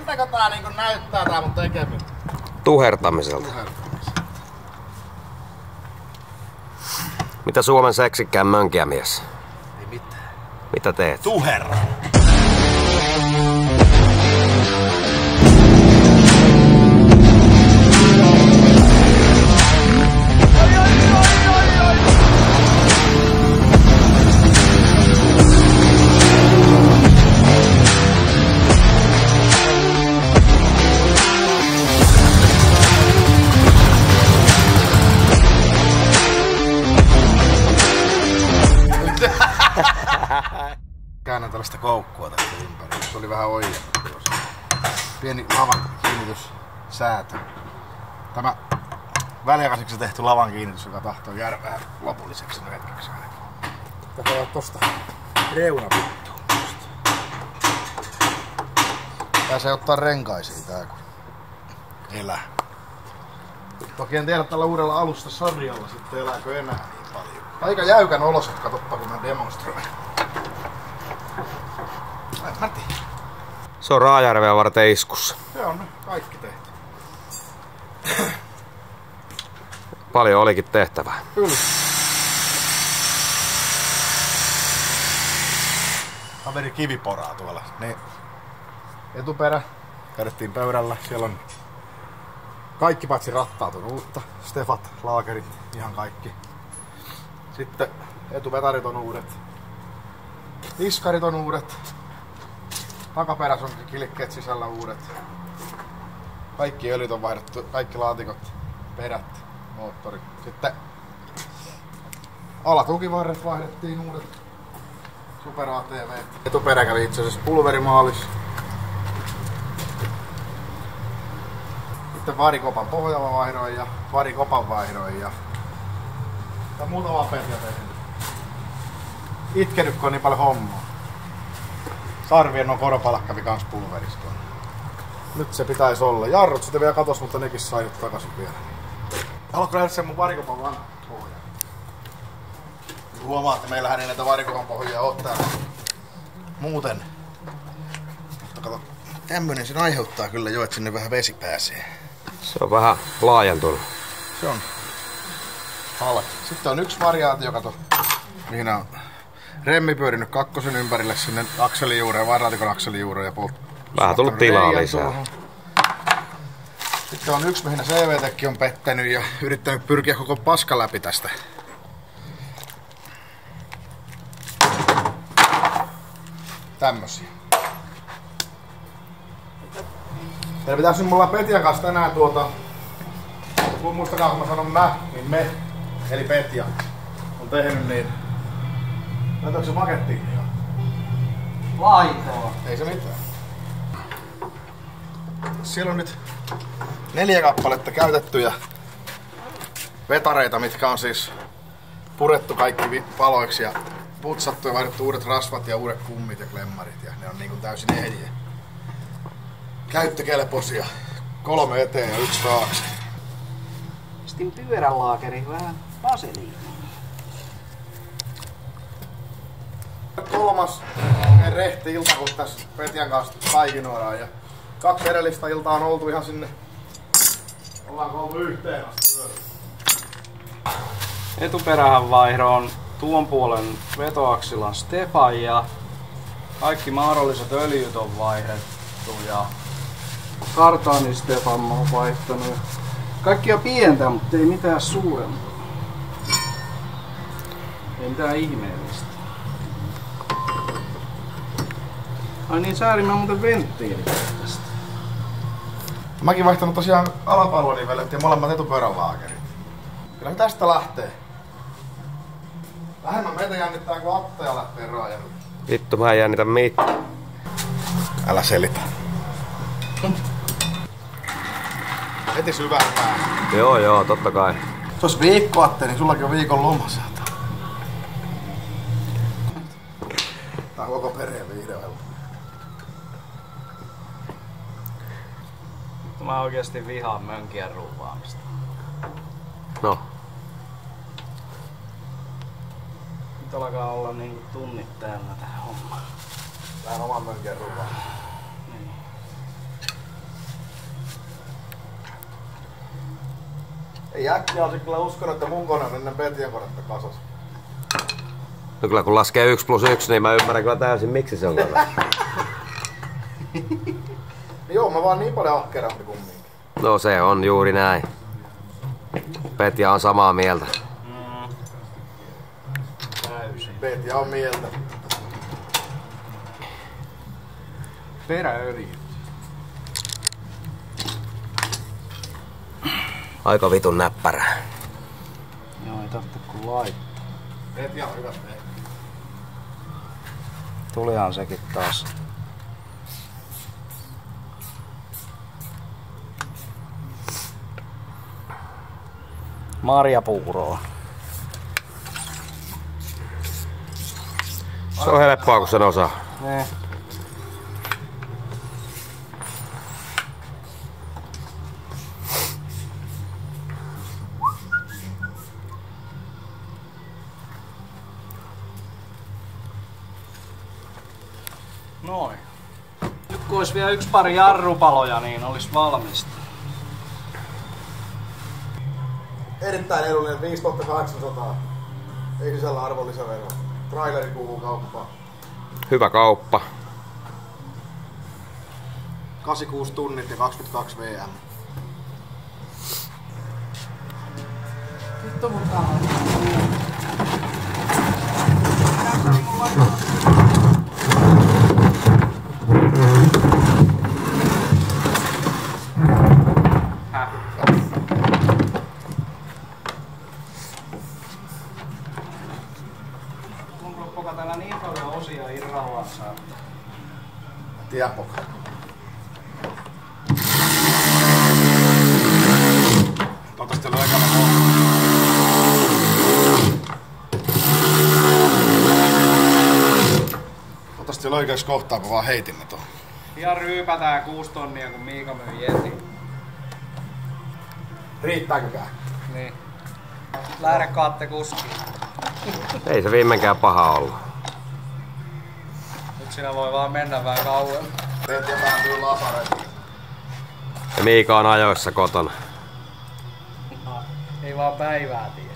Montako tää niinku näyttää tää mun tekeminen? Tuhertamiselta. Mitä Suomen seksikkään mönkiämies? Ei mitään. Mitä teet? Tuherra. Käännän tällaista koukkua tästä ympäri. Se oli vähän oijennut tuossa. Pieni lavan kiinnityssäätö. Tämä väliaikaiseksi tehty lavan kiinnitys, joka tahtoo jäädä vähän lopulliseksi hetkeksi ainakin. Tätä voi tosta reuna vittuun. Pääsee ottaa renkaisiin tää kun elää. Toki en tiedä tällä uudella alustasarjalla sitten elääkö enää niin paljon. Aika jäykän oloset, katoppa kun mä demonstroin. Matti. Se on Raajärveä varten iskussa. Se on nyt kaikki tehty. Paljon olikin tehtävää. Kyllä. Kaveri kiviporaa tuolla. Niin. Etuperä. Käydettiin pöydällä. Siellä on kaikki paitsi rattaat on uutta. Stefat, laakerit, ihan kaikki. Sitten etuvetarit on uudet. Iskarit on uudet. Takaperässä on kilikkeet sisällä uudet. Kaikki öljyt on vaihdettu, kaikki laatikot, perät, moottori. Sitten alatukivarret vaihdettiin uudet. Super ATV. Etuperä kävi itse asiassa pulverimaalis. Sitten varikopan pohjalla vaihdoin ja varikopan vaihdoin ja muutama petja tehnyt. Itkenyt kun on niin paljon hommaa. Sarvien on koropalkka kävi kans pulverissa. Nyt se pitäisi olla. Jarrut sitten vielä katos, mutta nekin sai nyt takaisin vielä. Haluatko nähdä sen mun varikopan vanhan pohjan? Huomaa, että meillähän ei näitä varikopan pohjia oo täällä muuten. Mutta kato, tämmönen sen aiheuttaa kyllä jo, että sinne vähän vesi pääsee. Se on vähän laajentunut. Se on halki. Sitten on yksi variaatio, kato, mihin on remmi pyörinyt kakkosen ympärille sinne akselin juureen, varaatikon akselin juureen ja vähän tullut tilaa lisää. Tuohon. Sitten on yksi, mihin CVT on pettänyt ja yrittänyt pyrkiä koko paska läpi tästä. Tämmösiä. Teillä pitäisi mulla Petjan kanssa tänään muistakaa kun mä sanon niin me, eli Petja, on tehnyt niin. Laitoinko se pakettiin jo? Laitoa. Ei se mitään. Siellä on nyt 4 kappaletta käytettyjä vetareita, mitkä on siis purettu kaikki paloiksi ja putsattu ja vaihdettu uudet rasvat ja uudet kummit ja klemmarit ja ne on niinku täysin ehjiä. Käyttökelpoisia. 3 eteen ja 1 taakse. Pistin pyöränlaakeriin vähän vaseliinia. Kolmas rehti ilta, kun tässä Petjan kanssa taikinoidaan ja 2 edellistä iltaa on oltu ihan sinne. Ollaanko oltu yhteen asti yöllä? Etuperähän vaihdoon tuon puolen vetoaksilan Stefan ja kaikki mahdolliset öljyt on vaihdettu ja kartaani Stefan mä oon vaihtanut. Kaikkia pientä, mutta ei mitään suurempaa. Ei mitään ihmeellistä. Ai niin, säärin mä muuten venttiilit tästä. Mäkin vaihtanut tosiaan alapalvonivelet ja molemmat etupyörän laakerit. Kyllä tästä lähtee. Vähemmän meitä jännittää kuin Atteja lähtee Raajärvelle. Vittu, mä en jännitä mitään. Älä selitä. Heti syvään päähän. Joo, totta kai. Se olisi viikko Atte, niin sullakin on viikon loma sieltä. Tää on koko perheen vihreällä. Mä oikeesti vihaan mönkien ruuvaamista. No. Nyt alkaa olla niinku tunnit täynnä tähän hommaan. Vähän oman mönkien ruvaa. Niin. Ei äkkiä olisi kyllä uskonut, että mun kone on ennen Petian konetta kasas. No kyllä kun laskee 1+1, niin mä ymmärrän kyllä täysin miksi se on kasas. Joo, mä vaan niin paljon ahkerampi kumminkin. No se on juuri näin. Petja on samaa mieltä. Täysin. Petia on mieltä. Peräöljy. Aika vitun näppärää. Joo, ei tarvitse kun laittaa. Petia on hyvä tehdä. Tulihan sekin taas. Marjapuuroa. Se on helppoa kun sen osaa. Ne. Noin. Nyt kun olisi vielä 1 pari jarrupaloja, niin olisi valmista. Erittäin edullinen 5800. Ei sisällä arvonlisäveroa. Traileri kuuluu kauppaan. Hyvä kauppa. 86 tunnit ja 22 VM. Vittu mun tää on. Onko täällä niin paljon osia irrallaan saa? Tiedäpä. Toivottavasti oli ekana Toivottavasti oli oikeassa kohtaa, kun vaan heitin ne tuohon. Ihan ryypätään 6 tonnia, kun Miika myy Jetin. Riittääkökään? Niin. Lähde kaatte kuskiin. Ei se viimeinkään paha ollut. Nyt sinä voi vaan mennä vähän kauemmin. Teet ja päätyy lasarettiin. Ja Miika on ajoissa kotona. Ei vaan päivää tiedä.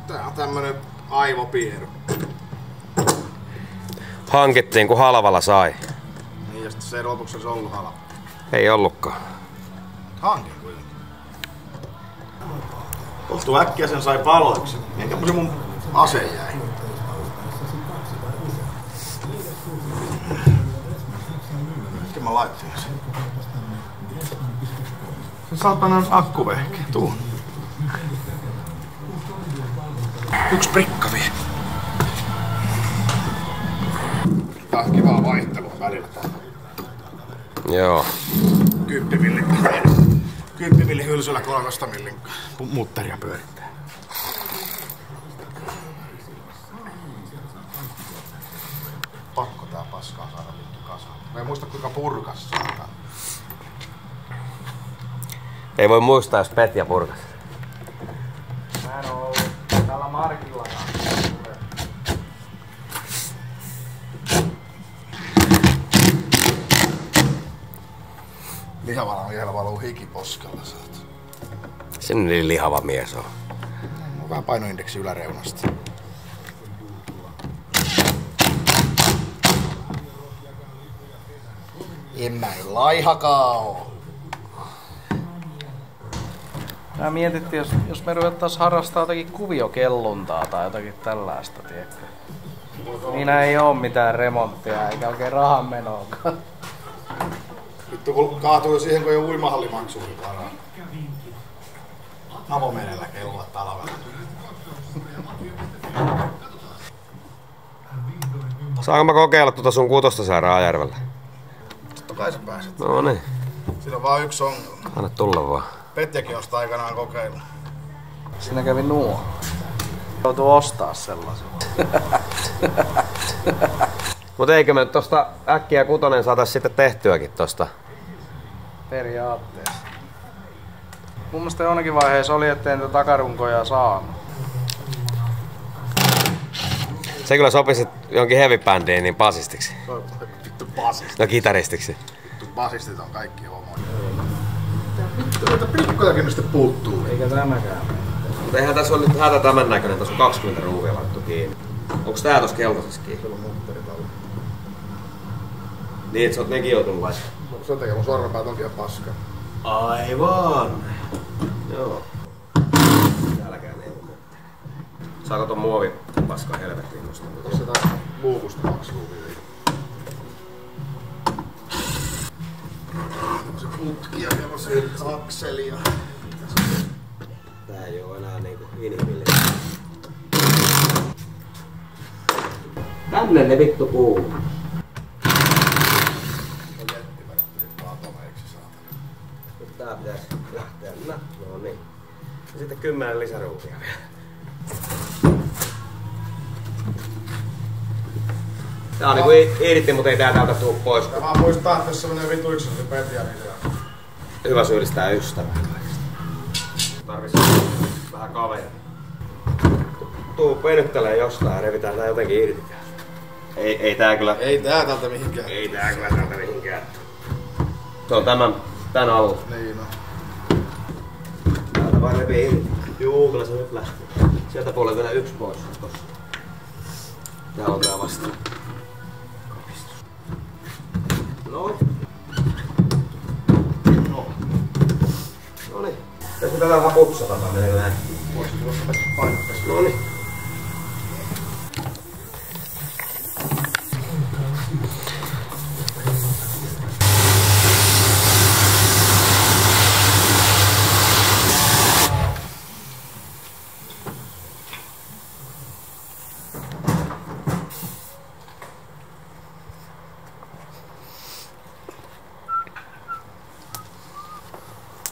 Tää on tämmönen aivopieru. Hankittiin kun halvalla sai. Niin ja sitten se ei lopuksi olisi ollut halpa. Ei ollutkaan. Hankin kuitenkin. Kohtuu äkkiä sen sai paloiksi. Enkä se mun ase jäi. Miten mä laittin sen? Se saatanan akkuvehke. Tuu. 1 prikka vielä. Tää on kivaa vaihtelua välillä. Joo. 10 millin hylsyllä 3 millin mutteria pyörittää. Pakko tää paskaa saada vittu kasaan. Mä en muista kuinka purkas saadaan. Ei voi muistaa jos Petja purkas. Mä en oo ollut täällä Markillakaan. Lihavana vielä valuu hiki poskella saat. Se niin lihava mies on. On vähän painoindeksi yläreunasta. En mä laihakaan oo. Mä mietittiin, jos me ruvettais harrastaa jotakin kuviokelluntaa tai jotakin tällaista, tiedätkö? Niinä ei oo mitään remonttia eikä oikein rahan menoakaan. Vittu kun kaatuu jo siihen, kun ei oo uimahallimaksuun varaa. Avomerellä kellua talvella. Saanko mä kokeilla tuota sun 6 sää Raajärvellä? Totta kai sä pääset. No niin. Siinä on vaan yksi ongelma. Anna tulla vaan. Petjakin on sitä aikanaan kokeillut. Siinä kävi nuo. Joutuu ostaa sellaisen. Mut eikö me tosta äkkiä 6 saatais sitten tehtyäkin tosta? Periaatteessa. Mun mielestä jonnekin vaiheessa oli, ettei niitä takarunkoja saanut. Se kyllä sopisi jonkin heavy-bändiin niin basistiksi. Vittu basisti. No kitaristiksi. Vittu basistit on kaikki homoja. Noita pikkojakin nyt sitten puuttuu. Eikä tämäkään. Mutta eihän tässä ole nyt hätä tämän näköinen, tässä on 20 ruuvia laittu kiinni. Onks tää tossa keltaisessa kiinni? Siellä on moottorit alla. Niin, et sä oot nekin joutunut laittamaan. Se tekee mun sormenpäät onkin ihan paskaa. Aivan. Joo. Täälläkään ei ole moottori. Saako ton muovi paskaa helvettiin nostaa? Tossa taas luukusta 2 luuvia. Se putki ja vielä se akseli ja... Tää ei oo enää niinku inhimillistä. Tänne ne vittu kuuluu. Nyt tää pitäis lähteä. No niin. Ja sitten 10 lisäruuvia vielä. Tää on niinku iiritti, mut ei tää täältä tuu pois. Mä muistaa, että jos se menee vitu yksin, niin Petja niin se... Hyvä syyllistää ystävää kaikesta. Tarvis vähän kaveria. Tuu venyttelee jostain ja revitään tää jotenkin irti. Ei tää kyllä... Ei tää tältä mihinkään. Ei tää kyllä täältä mihinkään. Se on tän alla. Niin on. Täältä vaan repii irti. Juu, kyllä se nyt lähtee. Sieltä puolella vielä yksi pois. Tossa. Täällä on tää vasta. Kapistus. Noin. Noniin. Tässä tätä vähän putsata menee näin. Voisin tuossa painottaa. Noniin.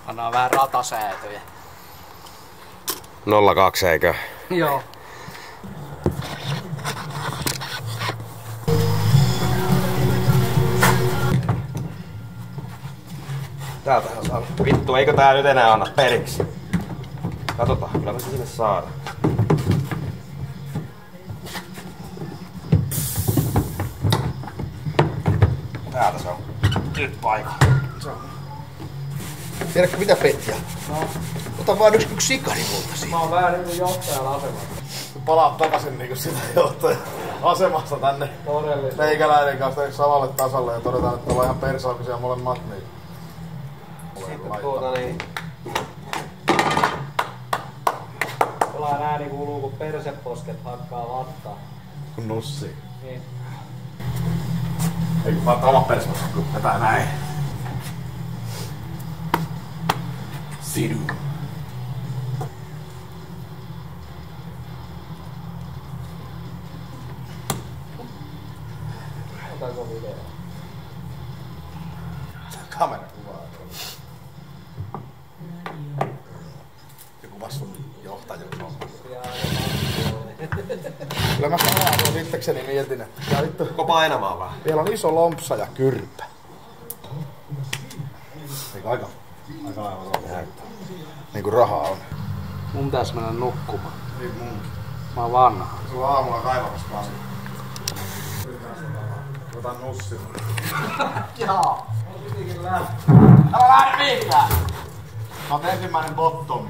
Anna vähän ratasäätöjä. 02 eikö? Joo. Täältähän saa. Vittu, eikö tää nyt enää anna periksi? Katsotaan, kyllä me se sinne saadaan. Täältä se on. Nyt paikalla. Tiedätkö mitä Petja? No. Ota vaan yksi sikari multa siihen. Mä oon vähän niinku johtajan asemassa. Palaa takaisin niinku sitä johtajan asemasta tänne Todellisesti. meikäläinen kanssa samalle tasalle ja todetaan, että ollaan ihan persaukisia molemmat niin. Sitten niin. Sellainen ääni kuuluu kun perseposket hakkaa vattaa. Kun nussi. Niin. Eikö mä oon omat persaukset kun vetää näin. Sidu. Otanko video? Kamera kuvaa. Ja kuvas sun johtajuus on. Kyllä mä samaan tuon itsekseni mietin, että ja vittu, Koko painamaan vaan. vielä on iso lompsa ja kyrpä. Eikö aika lailla näyttää. Niinku rahaa on. Mun pitäis mennä nukkumaan. Niin munkin. Mä oon vanha. Sulla on aamulla kaivamassa kasi. Otan nussin. Jaa. Älä lähde mihinkään! Mä oon ensimmäinen bottomi.